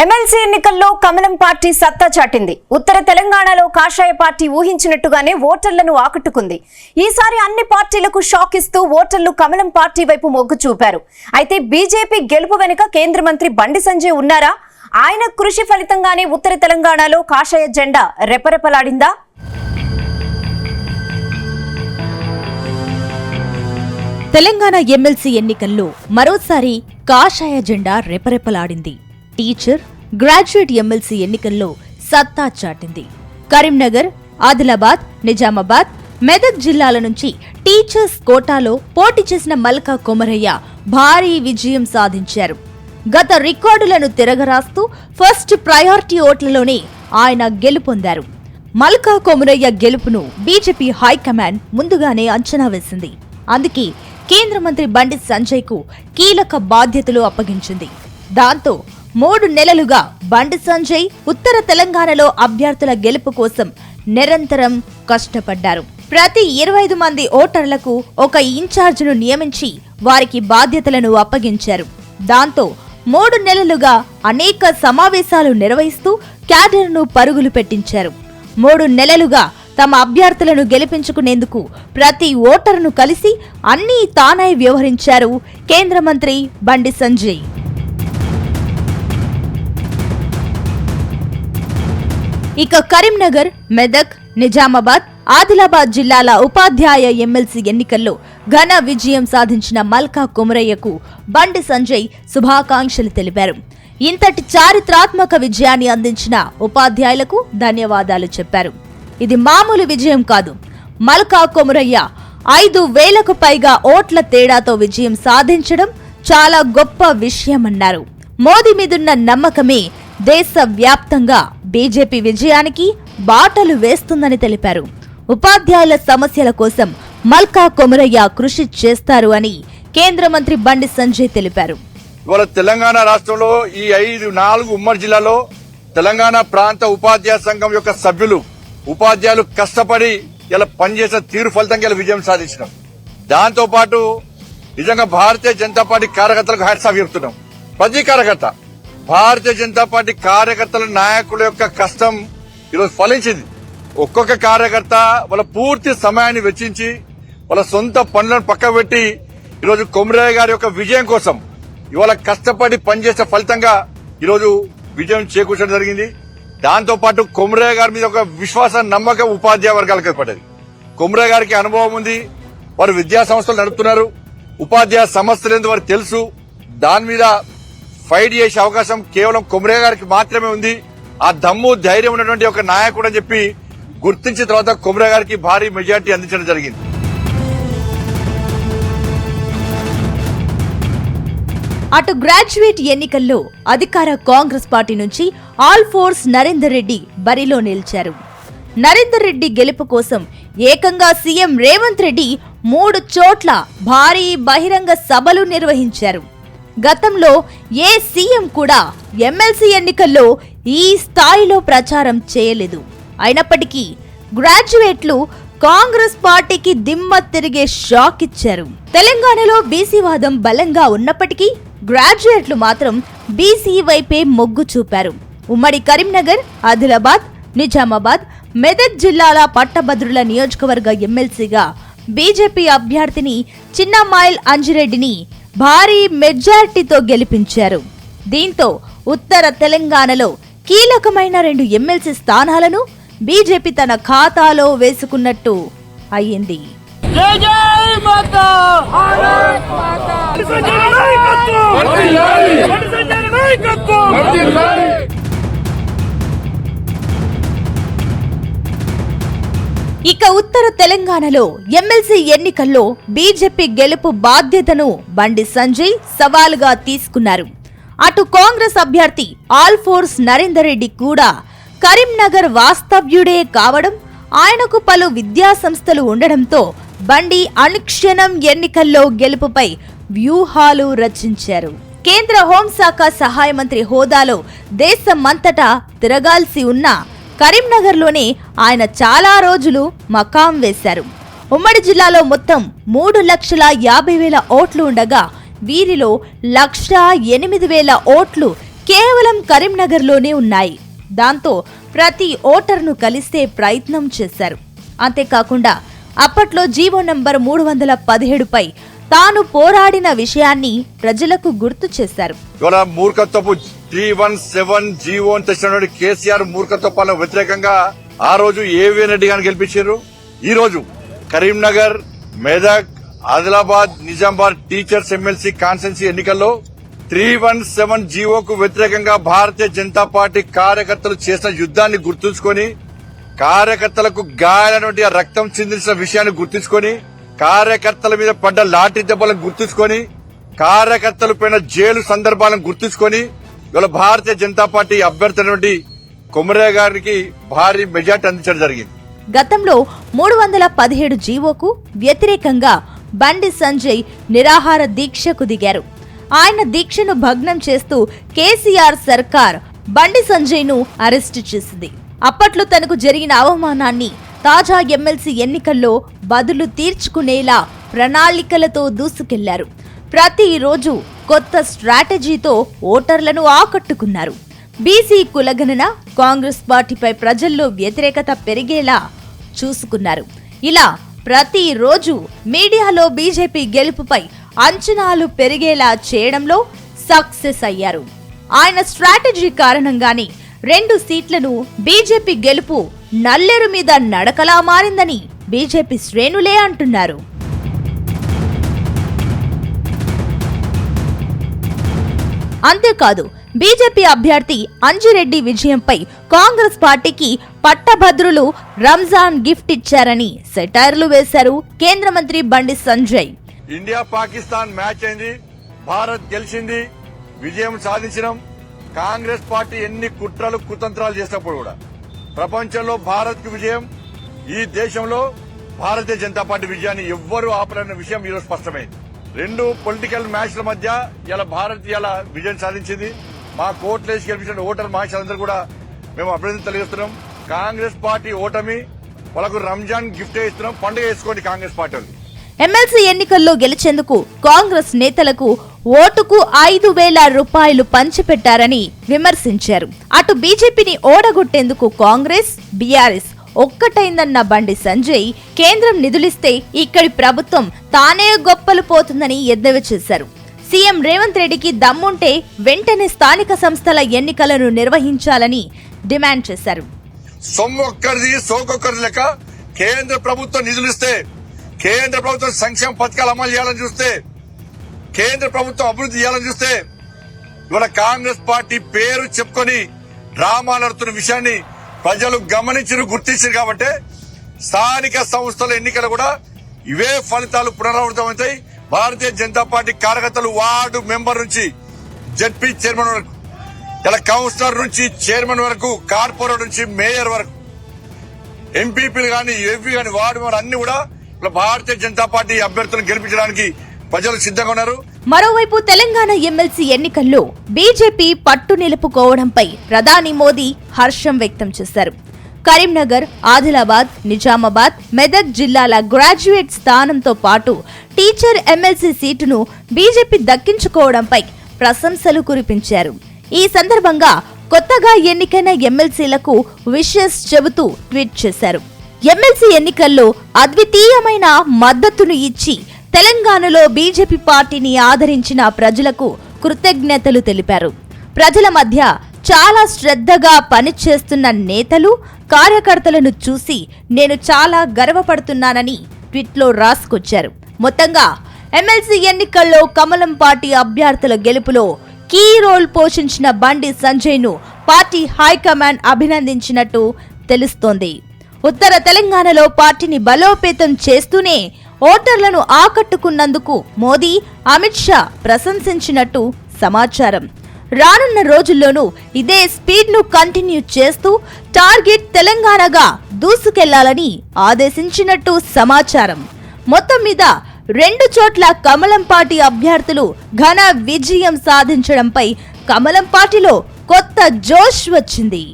MLC ఎన్నికల్లో కమలం party సత్తా చాటింది. ఉత్తర తెలంగాణలో కాషాయ పార్టీ ఊహించినట్టుగానే ఓటర్లను ఆకట్టుకుంది. ఈసారి అన్ని పార్టీలకు షాక్ ఇస్తూ ఓటర్లు కమలం పార్టీ వైపు మొగ్గు చూపారు. అయితే బీజేపీ గెలుపు వెనుక కేంద్ర మంత్రి బండి సంజయ్ ఉన్నారా? ఆయన కృషి ఫలితంగానే ఉత్తర తెలంగాణలో కాషాయ జెండా రెపరెపలాడిందా? తెలంగాణ ఎమ్మెల్సీ ఎన్నికల్లో మరోసారి కాషాయ జెండా రెపరెపలాడింది. టీచర్, గ్రాడ్యుయేట్ ఎమ్మెల్సీ ఎన్నికల్లో సత్తా చాటింది. కరీంనగర్, ఆదిలాబాద్, నిజామాబాద్, మెదక్ జిల్లాల నుంచి టీచర్స్ కోటాలో పోటీ చేసిన మల్కా కొమరయ్య భారీ విజయం సాధించారు. గత రికార్డులను తిరగరాస్తూ ఫస్ట్ ప్రయారిటీ ఓట్లలోనే ఆయన గెలుపొందారు. మల్కా కొమరయ్య గెలుపును బీజేపీ హైకమాండ్ ముందుగానే అంచనా వేసింది. అందుకే కేంద్ర మంత్రి బండి సంజయ్ కు కీలక బాధ్యతలు అప్పగించింది. దాంతో 3 నెలలుగా బండి సంజయ్ ఉత్తర తెలంగాణలో అభ్యర్థుల గెలుపు కోసం నిరంతరం కష్టపడ్డారు. ప్రతి 25 మంది ఓటర్లకు ఒక ఇన్ఛార్జిను నియమించి వారికి బాధ్యతలను అప్పగించారు. దాంతో 3 నెలలుగా అనేక సమావేశాలు నిర్వహిస్తూ క్యాడర్ను పరుగులు పెట్టించారు. 3 నెలలుగా తమ అభ్యర్థులను గెలిపించుకునేందుకు ప్రతి ఓటరును కలిసి అన్నీ తానై వ్యవహరించారు కేంద్ర మంత్రి బండి సంజయ్. ఇక కరీంనగర్, మెదక్, నిజామాబాద్, ఆదిలాబాద్ జిల్లాల ఉపాధ్యాయ ఎమ్మెల్సీ ఎన్నికల్లో ఘన విజయం సాధించిన మల్కా కొమరయ్యకు బండి సంజయ్ శుభాకాంక్షలు తెలిపారు. ఇంతటి చారిత్రాత్మక విజయాన్ని అందించిన ఉపాధ్యాయులకు ధన్యవాదాలు చెప్పారు. ఇది మామూలు విజయం కాదు. మల్కా కొమరయ్య 5,000కు పైగా ఓట్ల తేడాతో విజయం సాధించడం చాలా గొప్ప విషయమన్నారు. మోదీ మీదున్న నమ్మకమే దేశవ్యాప్తంగా బీజేపీ విజయానికి బాటలు వేస్తుందని తెలిపారు. ఉపాధ్యాయుల సమస్యల కోసం మల్కా కొమరయ్య కృషి చేస్తారు అని కేంద్ర మంత్రి బండి సంజయ్ తెలిపారు. ఇవాళ తెలంగాణ రాష్ట్రంలో ఈ 4 ఉమ్మడి జిల్లాలో తెలంగాణ ప్రాంత ఉపాధ్యాయ సంఘం యొక్క సభ్యులు, ఉపాధ్యాయులు కష్టపడి ఇలా పనిచేసిన తీరు ఫలితంగా ఇలా విజయం సాధించినాం. దాంతో పాటు నిజంగా భారతీయ జనతా పార్టీ కార్యకర్తలకు హ్యాట్స్ ఆఫ్ చెప్తున్నాం. ప్రతి కార్యకర్త, భారతీయ జనతా పార్టీ కార్యకర్తల నాయకుల యొక్క కష్టం ఈరోజు ఫలించింది. ఒక్కొక్క కార్యకర్త వాళ్ళ పూర్తి సమయాన్ని వెచ్చించి వాళ్ళ సొంత పనులను పక్క పెట్టి ఈరోజు కొమరయ్య గారి యొక్క విజయం కోసం ఇవాళ కష్టపడి పనిచేసే ఫలితంగా ఈరోజు విజయం చేకూర్చడం జరిగింది. దాంతో పాటు కొమరయ్య గారి మీద ఒక విశ్వాస నమ్మకం ఉపాధ్యాయ వర్గాలకు ఏర్పడ్డది. కొమరయ్య గారికి అనుభవం ఉంది, వారు విద్యా సంస్థలు నడుపుతున్నారు, ఉపాధ్యాయ సమస్యలు ఏందో వారికి తెలుసు. దాని మీద ఫైట్ చేసే అవకాశం కేవలం కొమరయ్య గారికి మాత్రమే ఉంది. ఆ దమ్ము ధైర్యం ఉన్నటువంటి ఒక నాయకుడు అని చెప్పి గుర్తించిన తర్వాత కొమరయ్య గారికి భారీ మెజార్టీ అందించడం జరిగింది. అటు గ్రాడ్యుయేట్ ఎన్నికల్లో అధికార కాంగ్రెస్ పార్టీ నుంచి ఆల్ ఫోర్స్ నరేందర్ రెడ్డి బరిలో నిలిచారు. నరేందర్ రెడ్డి గెలుపు కోసం ఏకంగా సీఎం రేవంత్ రెడ్డి 3 చోట్ల భారీ బహిరంగ సభలు నిర్వహించారు. గతంలో ఏ సీఎం కూడా ఎమ్మెల్సీ ఎన్నికల్లో ఈ స్థాయిలో ప్రచారం చేయలేదు. అయినప్పటికీ గ్రాడ్యుయేట్లు కాంగ్రెస్ పార్టీకి దిమ్మ తిరిగే షాక్ ఇచ్చారు. తెలంగాణలో బీసీ వాదం బలంగా ఉన్నప్పటికీ గ్రాడ్యుయేట్లు మాత్రం బీసీ వైపే మొగ్గు చూపారు. ఉమ్మడి కరీంనగర్, ఆదిలాబాద్, నిజామాబాద్, మెదక్ జిల్లాల పట్టభద్రుల నియోజకవర్గ ఎమ్మెల్సీగా బీజేపీ అభ్యర్థిని చిన్నమాయిల్ అంజిరెడ్డిని భారీ మెజార్టీతో గెలిపించారు. దీంతో ఉత్తర తెలంగాణలో కీలకమైన 2 ఎమ్మెల్సీ స్థానాలను బీజేపీ తన ఖాతాలో వేసుకున్నట్టు అయ్యింది. ఇక ఉత్తర తెలంగాణలో ఎమ్మెల్సీ ఎన్నికల్లో బీజేపీ గెలుపు బాధ్యతను బండి సంజయ్ సవాలుగా తీసుకున్నారు. అటు కాంగ్రెస్ అభ్యర్థి ఆల్ ఫోర్స్ నరేందర్ రెడ్డి కూడా కరీంనగర్ వాస్తవ్యుడే కావడం, ఆయనకు పలు విద్యా సంస్థలు ఉండడంతో బండి అనుక్షణం ఎన్నికల్లో గెలుపుపై వ్యూహాలు రచించారు. కేంద్ర హోంశాఖ సహాయ మంత్రి హోదాలో దేశమంతటా తిరగాల్సి ఉన్నా కరీంనగర్లోనే ఆయన చాలా రోజులు మకాం వేశారు. ఉమ్మడి జిల్లాలో మొత్తం 3,50,000 ఓట్లు ఉండగా వీరిలో 1,08,000 ఓట్లు కేవలం కరీంనగర్లోనే ఉన్నాయి. దాంతో ప్రతి ఓటర్ను కలిసే ప్రయత్నం చేశారు. అంతేకాకుండా అప్పట్లో జీవో నంబర్ 317పై తాను పోరాడిన విషయాన్ని ప్రజలకు గుర్తు చేశారు. మూర్ఖత్వపు 317 జీవో తెచ్చినటువంటి కేసీఆర్ మూర్ఖత్వ పాలన వ్యతిరేకంగా ఆ రోజు ఏవీఎన్ రెడ్డి గారిని గెలిపించారు. ఈ రోజు Karimnagar, Medak, Adilabad, Nizamabad teachers MLC constituency ఎన్నికల్లో 317 జీవోకు వ్యతిరేకంగా భారతీయ జనతా పార్టీ కార్యకర్తలు చేసిన యుద్ధాన్ని గుర్తుంచుకొని, కార్యకర్తలకు గాయాలైనటువంటి రక్తం చిందించిన విషయాన్ని గుర్తుంచుకొని, కార్యకర్తల మీద పడ్డ లాఠీ దెబ్బలను గుర్తుంచుకొని, కార్యకర్తలు పైన జైలు సందర్భాలను గుర్తుంచుకొని ఇవాళ భారతీయ జనతా పార్టీ అభ్యర్థి అయినటువంటి కొమరయ్య గారికి భారీ మెజార్టీ అందించడం జరిగింది. గతంలో 317 జీవోకు వ్యతిరేకంగా బండి సంజయ్ నిరాహార దీక్షకు దిగారు. ఆయన దీక్షను భగ్నం చేస్తూ కేసీఆర్ సర్కార్ బండి సంజయ్ ను అరెస్టు చేసింది. అప్పట్లో తనకు జరిగిన అవమానాన్ని తాజా ఎమ్మెల్సీ ఎన్నికల్లో బదులు తీర్చుకునేలా ప్రణాళికలతో దూసుకెళ్లారు. ప్రతిరోజు కొత్త స్ట్రాటజీతో ఓటర్లను ఆకట్టుకున్నారు. బీసీ కులగణన, కాంగ్రెస్ పార్టీపై ప్రజల్లో వ్యతిరేకత పెరిగేలా చూసుకున్నారు. ఇలా ప్రతిరోజు మీడియాలో బీజేపీ గెలుపుపై అంచనాలు పెరిగేలా చేయడంలో సక్సెస్ అయ్యారు. ఆయన స్ట్రాటజీ కారణంగానే 2 సీట్లను బీజేపీ గెలుపు నల్లేరు మీద నడకలా మారిందని బీజేపీ శ్రేణులే అంటున్నారు. అంతేకాదు, బీజేపీ అభ్యర్థి అంజిరెడ్డి విజయంపై కాంగ్రెస్ పార్టీకి పట్టభద్రులు రంజాన్ గిఫ్ట్ ఇచ్చారని సెటైర్లు వేశారు కేంద్ర మంత్రి బండి సంజయ్. ఇండియా పాకిస్తాన్ మ్యాచ్ అయింది, భారత్ గెలిచింది, విజయం సాధించడం. కాంగ్రెస్ పార్టీ ఎన్ని కుట్రలు కుతంత్రాలు చేసినప్పుడు కూడా ప్రపంచంలో భారత్ కు విజయం, ఈ దేశంలో భారతీయ జనతా పార్టీ విజయాన్ని ఎవ్వరూ ఆపలేని విషయం ఈరోజు స్పష్టమైంది. 2 పొలిటికల్ మ్యాచ్ల మధ్య ఇలా భారత్ ఇలా విజయం సాధించింది. మా కోట్లేసి గెలిపించిన ఓటర్ మహాశయులందరూ కూడా మేము అభినందన తెలియజేస్తున్నాం. కాంగ్రెస్ పార్టీ ఓటమి వాళ్ళకు రంజాన్ గిఫ్ట్ ఇస్తున్నాం, పండుగ వేసుకోండి కాంగ్రెస్ పార్టీ. ఎమ్మెల్సీ ఎన్నికల్లో గెలిచేందుకు కాంగ్రెస్ నేతలకు ఓటుకు 5,000 రూపాయలు పంచిపెట్టారని విమర్శించారు. అటు బీజేపీని ఓడగొట్టేందుకు కాంగ్రెస్, బీఆర్ఎస్ ఒక్కటైందన్న బండి సంజయ్ కేంద్రం నిధులిస్తే ఇక్కడి ప్రభుత్వం తానే గొప్పలు పోతుందని ఎద్దేవా చేశారు. సీఎం రేవంత్ రెడ్డికి దమ్ముంటే వెంటనే స్థానిక సంస్థల ఎన్నికలను నిర్వహించాలని డిమాండ్ చేశారు. సొమ్మొక్కరిది సోకొక్కరిది లెక్క కేంద్ర ప్రభుత్వం నిధులిస్తే, కేంద్ర ప్రభుత్వం సంక్షేమ పథకాలు అమలు చేయాలని చూస్తే, కేంద్ర ప్రభుత్వం అభివృద్ధి చేయాలని చూస్తే ఇవాళ కాంగ్రెస్ పార్టీ పేరు చెప్పుకొని డ్రామాలు ఆడుతున్న విషయాన్ని ప్రజలు గమనించి గుర్తించారు. కాబట్టి స్థానిక సంస్థల ఎన్నికలు కూడా ఇవే ఫలితాలు పునరావృతమవుతాయి. భారతీయ జనతా పార్టీ కార్యకర్తలు వార్డు మెంబర్ నుంచి జడ్పీ చైర్మన్ వరకు, ఇలా కౌన్సిలర్ నుంచి చైర్మన్ వరకు, కార్పొరేటర్ నుంచి మేయర్ వరకు, ఎంపీపీలు గాని, ఎంపీ గాని, వార్డు మెంబర్ అన్ని కూడా భారతీయ జనతా పార్టీ అభ్యర్థులను గెలిపించడానికి ప్రజలు సిద్ధంగా ఉన్నారు. మరోవైపు తెలంగాణ ఎమ్మెల్సీ ఎన్నికల్లో బీజేపీ పట్టు నిలుపుకోవడంపై ప్రధాని మోదీ హర్షం వ్యక్తం చేశారు. కరీంనగర్, ఆదిలాబాద్, నిజామాబాద్, మెదక్ జిల్లాల గ్రాడ్యుయేట్ స్థానంతో పాటు టీచర్ ఎమ్మెల్సీ సీటును బీజేపీ దక్కించుకోవడంపై ప్రశంసలు కురిపించారు. ఈ సందర్భంగా కొత్తగా ఎన్నికైన ఎమ్మెల్సీలకు విషెస్ చెబుతూ ట్వీట్ చేశారు. ఎమ్మెల్సీ ఎన్నికల్లో అద్వితీయమైన మద్దతును ఇచ్చి తెలంగాణలో బీజేపీ పార్టీని ఆదరించిన ప్రజలకు కృతజ్ఞతలు తెలిపారు. ప్రజల మధ్య చాలా శ్రద్ధగా పనిచేస్తున్న నేతలు, కార్యకర్తలను చూసి నేను చాలా గర్వపడుతున్నానని ట్వీట్లో రాసుకొచ్చారు. మొత్తంగా ఎమ్మెల్సీ ఎన్నికల్లో కమలం పార్టీ అభ్యర్థుల గెలుపులో కీ రోల్ పోషించిన బండి సంజయ్ ను పార్టీ హైకమాండ్ అభినందించినట్టు తెలుస్తోంది. ఉత్తర తెలంగాణలో పార్టీని బలోపేతం చేస్తూనే ఓటర్లను ఆకట్టుకున్నందుకు మోదీ, అమిత్ షా ప్రశంసించినట్టు సమాచారం. రానున్న రోజుల్లోనూ ఇదే స్పీడ్ ను కంటిన్యూ చేస్తూ టార్గెట్ తెలంగాణగా దూసుకెళ్లాలని ఆదేశించినట్టు సమాచారం. మొత్తం మీద 2 చోట్ల కమలం పార్టీ అభ్యర్థులు ఘన విజయం సాధించడంపై కమలం పార్టీలో కొత్త జోష్ వచ్చింది.